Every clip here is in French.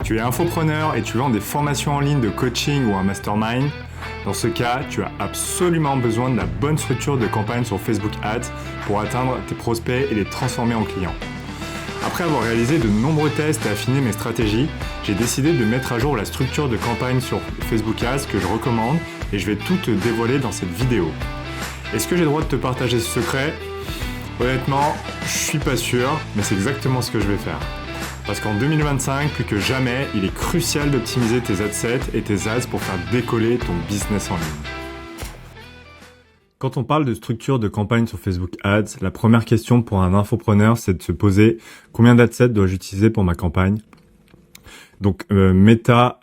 Tu es infopreneur et tu vends des formations en ligne de coaching ou un mastermind. Dans ce cas, tu as absolument besoin de la bonne structure de campagne sur Facebook Ads pour atteindre tes prospects et les transformer en clients. Après avoir réalisé de nombreux tests et affiné mes stratégies, j'ai décidé de mettre à jour la structure de campagne sur Facebook Ads que je recommande et je vais tout te dévoiler dans cette vidéo. Est-ce que j'ai le droit de te partager ce secret ? Honnêtement, je suis pas sûr, mais c'est exactement ce que je vais faire. Parce qu'en 2025, plus que jamais, il est crucial d'optimiser tes adsets et tes ads pour faire décoller ton business en ligne. Quand on parle de structure de campagne sur Facebook Ads, la première question pour un infopreneur, c'est de se poser combien d'adsets dois-je utiliser pour ma campagne. Donc Meta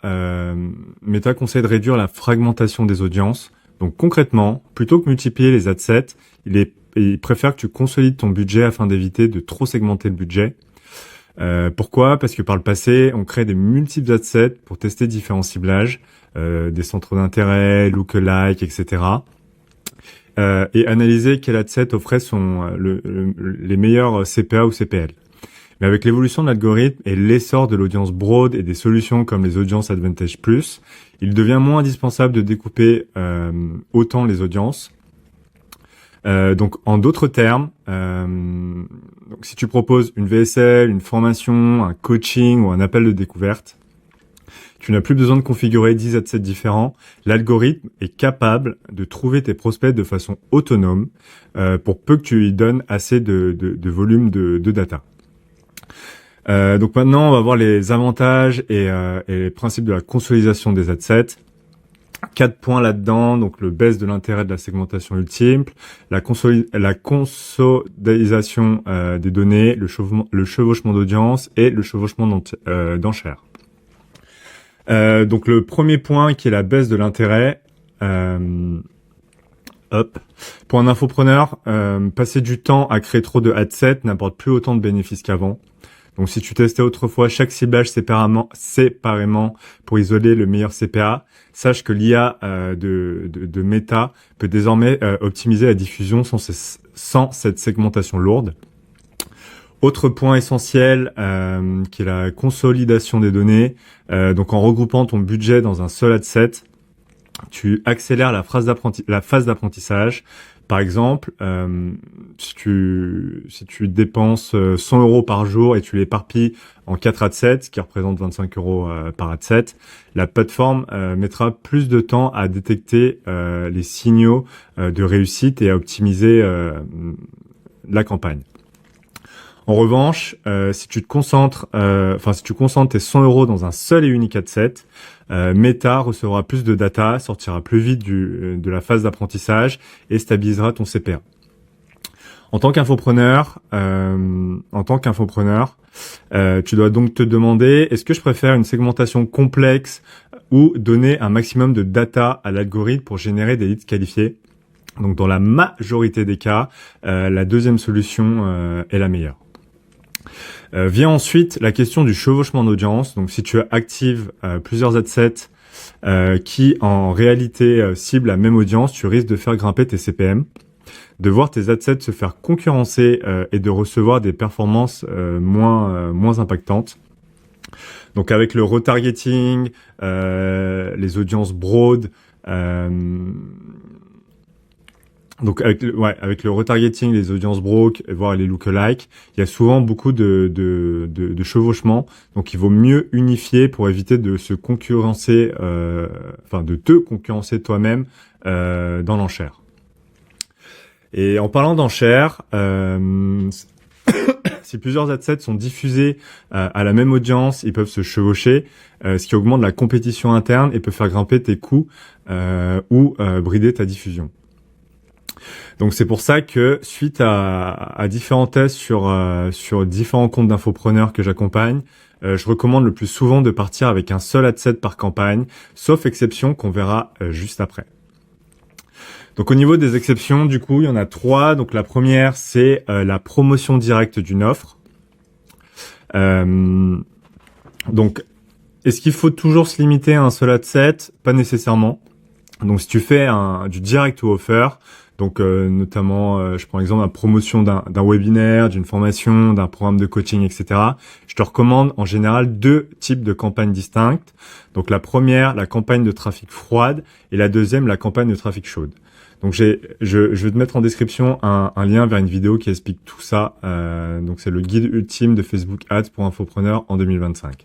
conseille de réduire la fragmentation des audiences. Donc concrètement, plutôt que multiplier les adsets, il préfère que tu consolides ton budget afin d'éviter de trop segmenter le budget. Pourquoi ? Parce que par le passé, on crée des multiples adsets pour tester différents ciblages, des centres d'intérêt, lookalike, etc. Et analyser quel adset offrait les meilleurs CPA ou CPL. Mais avec l'évolution de l'algorithme et l'essor de l'audience broad et des solutions comme les Audience Advantage Plus, il devient moins indispensable de découper autant les audiences. Donc en d'autres termes, donc si tu proposes une VSL, une formation, un coaching ou un appel de découverte, tu n'as plus besoin de configurer 10 adsets différents. L'algorithme est capable de trouver tes prospects de façon autonome pour peu que tu lui donnes assez de volume de data. Donc maintenant, on va voir les avantages et les principes de la consolidation des adsets. 4 points là-dedans, donc le baisse de l'intérêt de la segmentation multiple, la consolidation des données, le chevauchement d'audience et le chevauchement d'enchères. Donc le premier point qui est la baisse de l'intérêt. Pour un infopreneur, passer du temps à créer trop de adsets n'apporte plus autant de bénéfices qu'avant. Donc si tu testais autrefois chaque ciblage séparément pour isoler le meilleur CPA, sache que l'IA de Meta peut désormais optimiser la diffusion sans cette segmentation lourde. Autre point essentiel qui est la consolidation des données. Donc en regroupant ton budget dans un seul adset, tu accélères la phase d'apprentissage. Par exemple, si tu dépenses 100 € par jour et tu l'éparpilles en 4 adsets, ce qui représente 25 € par adset, la plateforme mettra plus de temps à détecter les signaux de réussite et à optimiser la campagne. En revanche, si tu concentres tes 100 € dans un seul et unique adset, Meta recevra plus de data, sortira plus vite de la phase d'apprentissage et stabilisera ton CPA. En tant qu'infopreneur, tu dois donc te demander, est-ce que je préfère une segmentation complexe ou donner un maximum de data à l'algorithme pour générer des leads qualifiés ? Donc dans la majorité des cas, la deuxième solution est la meilleure. Vient ensuite la question du chevauchement d'audience. Donc si tu actives plusieurs adsets qui en réalité ciblent la même audience, tu risques de faire grimper tes CPM, de voir tes adsets se faire concurrencer et de recevoir des performances moins impactantes. Donc avec le retargeting, les audiences broad, donc avec le retargeting, les audiences broke, voire les lookalike, il y a souvent beaucoup de chevauchement. Donc il vaut mieux unifier pour éviter de se concurrencer, de te concurrencer toi-même dans l'enchère. Et en parlant d'enchère, si plusieurs adsets sont diffusés à la même audience, ils peuvent se chevaucher, ce qui augmente la compétition interne et peut faire grimper tes coûts ou brider ta diffusion. Donc c'est pour ça que suite à différents tests sur différents comptes d'infopreneurs que j'accompagne, je recommande le plus souvent de partir avec un seul adset par campagne, sauf exception qu'on verra juste après. Donc au niveau des exceptions, du coup, il y en a 3. Donc la première, c'est la promotion directe d'une offre. Donc est-ce qu'il faut toujours se limiter à un seul adset ? Pas nécessairement. Donc si tu fais du direct to offer, Donc notamment, je prends l'exemple de la promotion d'un webinaire, d'une formation, d'un programme de coaching, etc. Je te recommande en général 2 types de campagnes distinctes. Donc la première, la campagne de trafic froide, et la deuxième, la campagne de trafic chaude. Donc je vais te mettre en description un lien vers une vidéo qui explique tout ça. Donc c'est le guide ultime de Facebook Ads pour infopreneurs en 2025.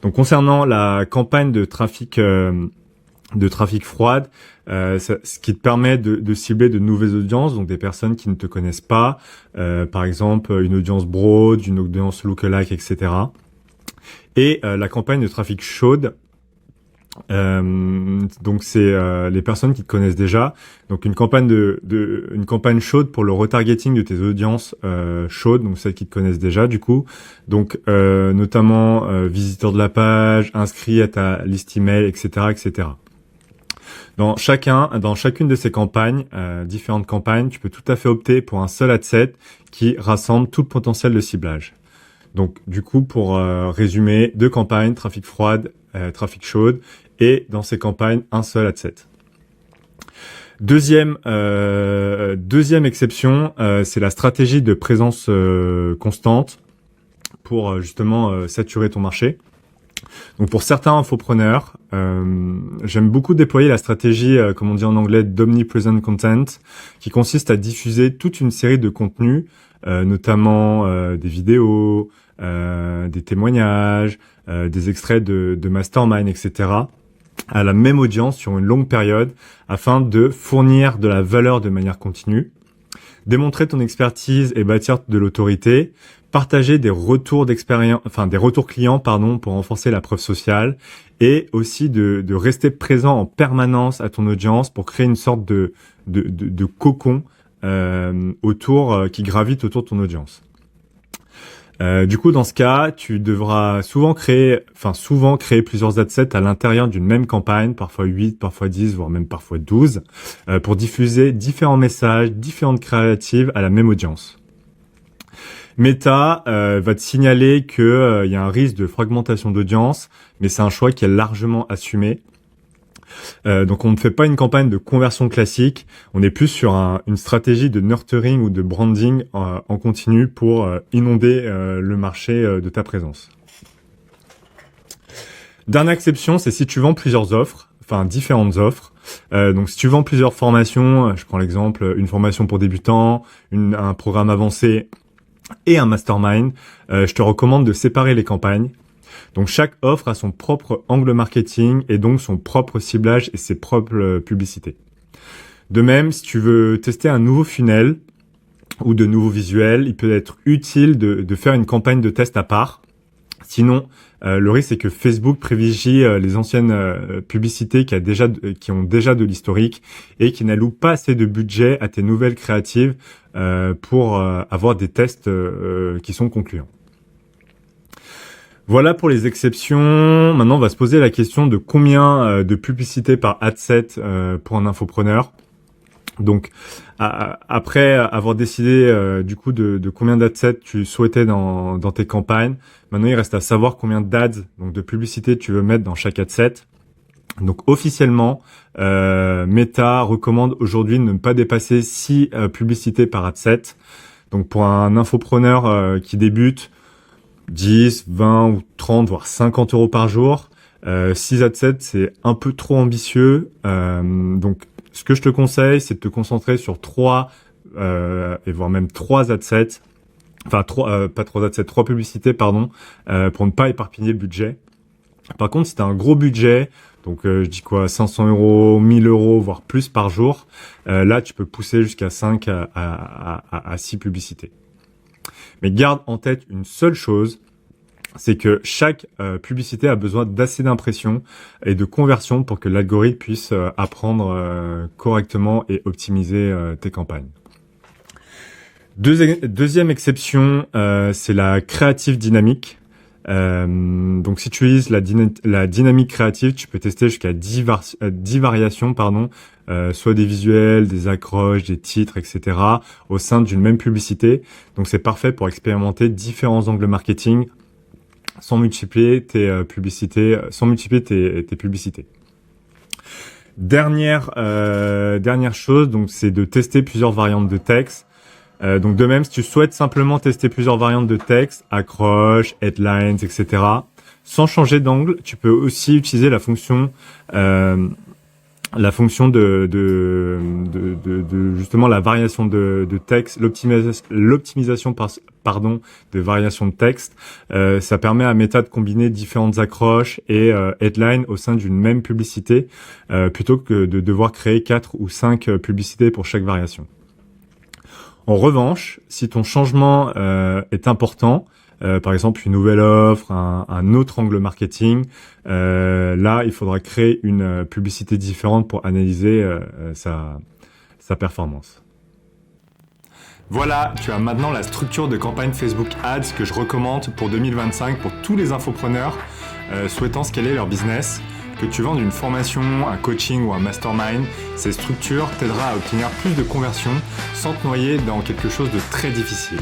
Donc concernant la campagne de trafic froide, ce qui te permet de cibler de nouvelles audiences, donc des personnes qui ne te connaissent pas, par exemple une audience broad, une audience lookalike, etc. Et la campagne de trafic chaude, donc c'est les personnes qui te connaissent déjà. Donc une campagne une campagne chaude pour le retargeting de tes audiences chaudes, donc celles qui te connaissent déjà du coup. Donc notamment visiteurs de la page, inscrits à ta liste email, etc., etc. Dans chacune de ces campagnes, différentes campagnes, tu peux tout à fait opter pour un seul ad set qui rassemble tout le potentiel de ciblage. Donc du coup, pour résumer, 2 campagnes, trafic froide, trafic chaude, et dans ces campagnes, un seul ad set. Deuxième exception, c'est la stratégie de présence constante pour justement saturer ton marché. Donc pour certains infopreneurs, j'aime beaucoup déployer la stratégie, comme on dit en anglais, d'omnipresent content, qui consiste à diffuser toute une série de contenus, notamment des vidéos, des témoignages, des extraits de mastermind, etc., à la même audience sur une longue période, afin de fournir de la valeur de manière continue, démontrer ton expertise et bâtir de l'autorité, partager des retours d'expérience, des retours clients, pour renforcer la preuve sociale, et aussi de rester présent en permanence à ton audience pour créer une sorte de cocon qui gravite autour de ton audience. Du coup, dans ce cas, tu devras souvent créer plusieurs ad sets à l'intérieur d'une même campagne, parfois 8, parfois 10, voire même parfois 12, pour diffuser différents messages, différentes créatives à la même audience. Meta va te signaler que y a un risque de fragmentation d'audience, mais c'est un choix qui est largement assumé. Donc on ne fait pas une campagne de conversion classique, on est plus sur une stratégie de nurturing ou de branding en continu pour inonder le marché de ta présence. Dernière exception, c'est si tu vends plusieurs offres, différentes offres. Donc si tu vends plusieurs formations, je prends l'exemple, une formation pour débutants, un programme avancé et un mastermind, je te recommande de séparer les campagnes. Donc chaque offre a son propre angle marketing et donc son propre ciblage et ses propres publicités. De même, si tu veux tester un nouveau funnel ou de nouveaux visuels, il peut être utile de faire une campagne de test à part. Sinon, le risque c'est que Facebook privilégie les anciennes publicités qui ont déjà de l'historique et qui n'allouent pas assez de budget à tes nouvelles créatives pour avoir des tests qui sont concluants. Voilà pour les exceptions. Maintenant, on va se poser la question de combien de publicités par ad set pour un infopreneur. Donc, après avoir décidé du coup de combien d'ad sets tu souhaitais dans tes campagnes, maintenant il reste à savoir combien d'ads, donc de publicités tu veux mettre dans chaque ad set. Donc officiellement, Meta recommande aujourd'hui de ne pas dépasser 6 publicités par ad set. Donc pour un infopreneur qui débute, 10, 20 ou 30, voire 50 euros par jour. 6 ad sets, c'est un peu trop ambitieux. Donc, ce que je te conseille, c'est de te concentrer sur 3 et voire même 3 ad sets. Enfin, 3 publicités, pour ne pas éparpiller le budget. Par contre, si tu as un gros budget, donc je dis 500 euros, 1000 euros, voire plus par jour, là, tu peux pousser jusqu'à 5 à 6 publicités. Mais garde en tête une seule chose, c'est que chaque publicité a besoin d'assez d'impressions et de conversion pour que l'algorithme puisse apprendre correctement et optimiser tes campagnes. Deuxième exception, c'est la créative dynamique. Donc si tu utilises la dynamique créative, tu peux tester jusqu'à 10 variations, soit des visuels, des accroches, des titres, etc. au sein d'une même publicité. Donc c'est parfait pour expérimenter différents angles marketing sans multiplier tes publicités. Dernière chose, donc c'est de tester plusieurs variantes de texte. Donc de même, si tu souhaites simplement tester plusieurs variantes de texte, accroches, headlines, etc., sans changer d'angle, tu peux aussi utiliser la fonction de justement la variation de texte, l'optimisation de variation de texte. Ça permet à Meta de combiner différentes accroches et headlines au sein d'une même publicité, plutôt que de devoir créer 4 ou 5 publicités pour chaque variation. En revanche, si ton changement est important, par exemple une nouvelle offre, un autre angle marketing, là il faudra créer une publicité différente pour analyser sa performance. Voilà, tu as maintenant la structure de campagne Facebook Ads que je recommande pour 2025 pour tous les infopreneurs souhaitant scaler leur business. Que tu vendes une formation, un coaching ou un mastermind, ces structures t'aidera à obtenir plus de conversions sans te noyer dans quelque chose de très difficile.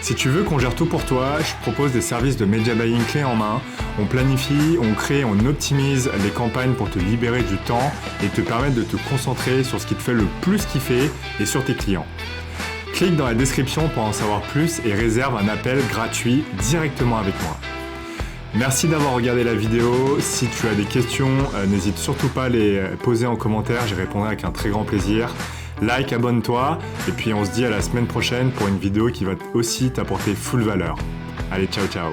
Si tu veux qu'on gère tout pour toi, je propose des services de media buying clés en main. On planifie, on crée, on optimise les campagnes pour te libérer du temps et te permettre de te concentrer sur ce qui te fait le plus kiffer et sur tes clients. Clique dans la description pour en savoir plus et réserve un appel gratuit directement avec moi. Merci d'avoir regardé la vidéo. Si tu as des questions, n'hésite surtout pas à les poser en commentaire, j'y répondrai avec un très grand plaisir. Like, abonne-toi, et puis on se dit à la semaine prochaine pour une vidéo qui va aussi t'apporter full valeur. Allez, ciao ciao.